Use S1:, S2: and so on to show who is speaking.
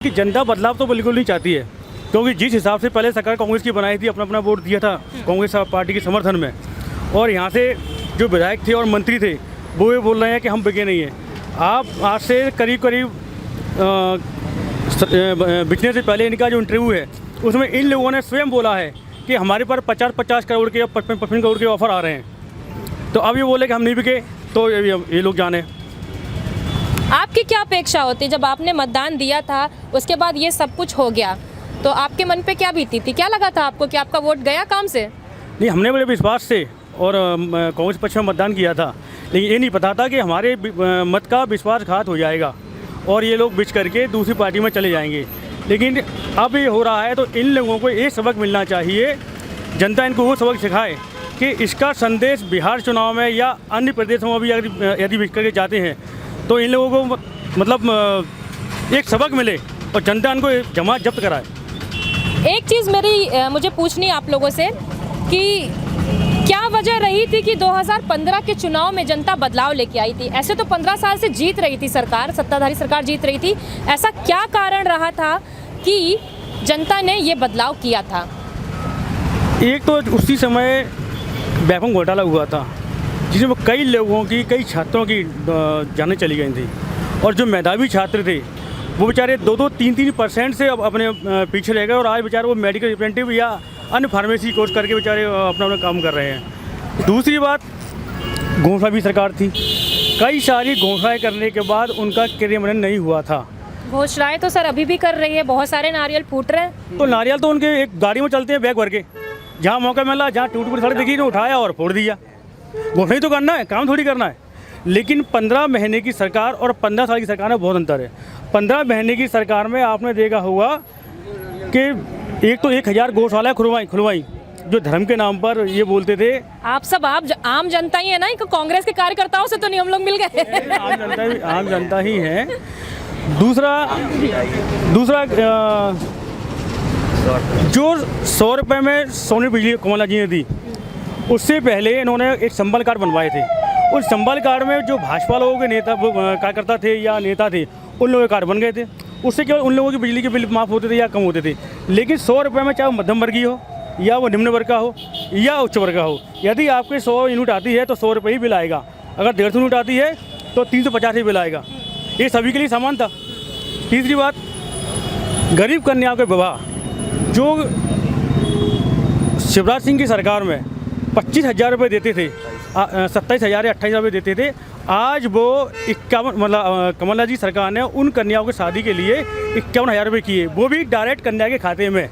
S1: कि जनता बदलाव तो बिल्कुल नहीं चाहती है, क्योंकि जिस हिसाब से पहले सरकार कांग्रेस की बनाई थी, अपना अपना वोट दिया था कांग्रेस पार्टी के समर्थन में, और यहाँ से जो विधायक थे और मंत्री थे वो ये बोल रहे हैं कि हम बिके नहीं हैं। आप आज से करीब बिकने से पहले इनका जो इंटरव्यू है उसमें इन लोगों ने स्वयं बोला है कि हमारे पर 50 करोड़ के या 55 करोड़ के ऑफर आ रहे हैं। तो अब ये बोले कि हम नहीं बिके, तो ये लोग जाने।
S2: आपकी क्या अपेक्षा होती जब आपने मतदान दिया था, उसके बाद ये सब कुछ हो गया, तो आपके मन पे क्या बीती थी? क्या लगा था आपको कि आपका वोट गया काम से?
S1: नहीं, हमने बड़े विश्वास से और कांग्रेस पक्ष में मतदान किया था, लेकिन ये नहीं पता था कि हमारे मत का विश्वासघात हो जाएगा और ये लोग बिच करके दूसरी पार्टी में चले जाएंगे। लेकिन अब ये हो रहा है तो इन लोगों को एक सबक मिलना चाहिए, जनता इनको वो सबक सिखाए कि इसका संदेश बिहार चुनाव में या अन्य प्रदेशों में भी यदि बिच करके जाते हैं तो इन लोगों को मतलब एक सबक मिले और जनता इनको जमात जब्त कराए।
S2: एक चीज़ मुझे पूछनी है आप लोगों से कि क्या वजह रही थी कि 2015 के चुनाव में जनता बदलाव लेके आई थी? ऐसे तो 15 साल से जीत रही थी सरकार, सत्ताधारी सरकार जीत रही थी, ऐसा क्या कारण रहा था कि जनता ने ये बदलाव किया था?
S1: एक तो उसी समय बैपम घोटाला हुआ था जिसमें कई लोगों की, कई छात्रों की जानें चली गई थी, और जो मेधावी छात्र थे वो बेचारे 2-2, 3-3% से अब अपने पीछे रह गए, और आज बेचारे वो मेडिकल रिप्रेजेंटेटिव या अन्य फार्मेसी कोर्स करके बेचारे अपना अपना काम कर रहे हैं। दूसरी बात, घोषणा भी सरकार थी, कई सारी घोषणाएं करने के बाद उनका क्रियान्वयन नहीं हुआ था।
S2: घोषणाएं तो सर अभी भी कर रही है, बहुत सारे नारियल फूट रहे हैं।
S1: तो नारियल तो उनके एक गाड़ी में चलते हैं बैग भर के, जहाँ मौका मिला, जहाँ टूट सड़क दिखी तो उठाया और फोड़ दिया। घोषणा ही तो करना है, काम थोड़ी करना है। लेकिन 15 महीने की सरकार और 15 साल की सरकार में बहुत अंतर है। 15 महीने की सरकार में आपने देखा होगा कि एक तो 1000 गौशाला खुलवाई जो धर्म के नाम पर ये बोलते थे।
S2: आप आम जनता ही है ना, कांग्रेस के कार्यकर्ताओं से तो नहीं हम लोग मिल गए।
S1: आम जनता ही है। दूसरा जो 100 रुपये में सोने बिजली कमला जी ने दी, उससे पहले इन्होंने एक संबल कार्ड बनवाए थे। उस संबल कार्ड में जो भाजपा लोगों के नेता कार्यकर्ता थे या नेता थे, उन लोगों के कार्ड बन गए थे। उससे केवल उन लोगों की बिजली के बिल माफ़ होते थे या कम होते थे। लेकिन 100 रुपये में, चाहे वो मध्यम वर्गीय हो या वो निम्न वर्ग का हो या उच्च वर्ग का हो, यदि आपके 100 यूनिट आती है तो 100 रुपये ही बिल आएगा। अगर 150 यूनिट आती है तो 350 ही बिल आएगा। ये सभी के लिए समान था। तीसरी बात, गरीब कन्याओं के विवाह जो शिवराज सिंह की सरकार में 25,000 रुपये देते थे, 27,000 या 28,000 रुपये देते थे, आज वो 51, मतलब कमला जी सरकार ने उन कन्याओं की शादी के लिए 51,000 रुपये किए, वो भी डायरेक्ट कन्या के खाते में।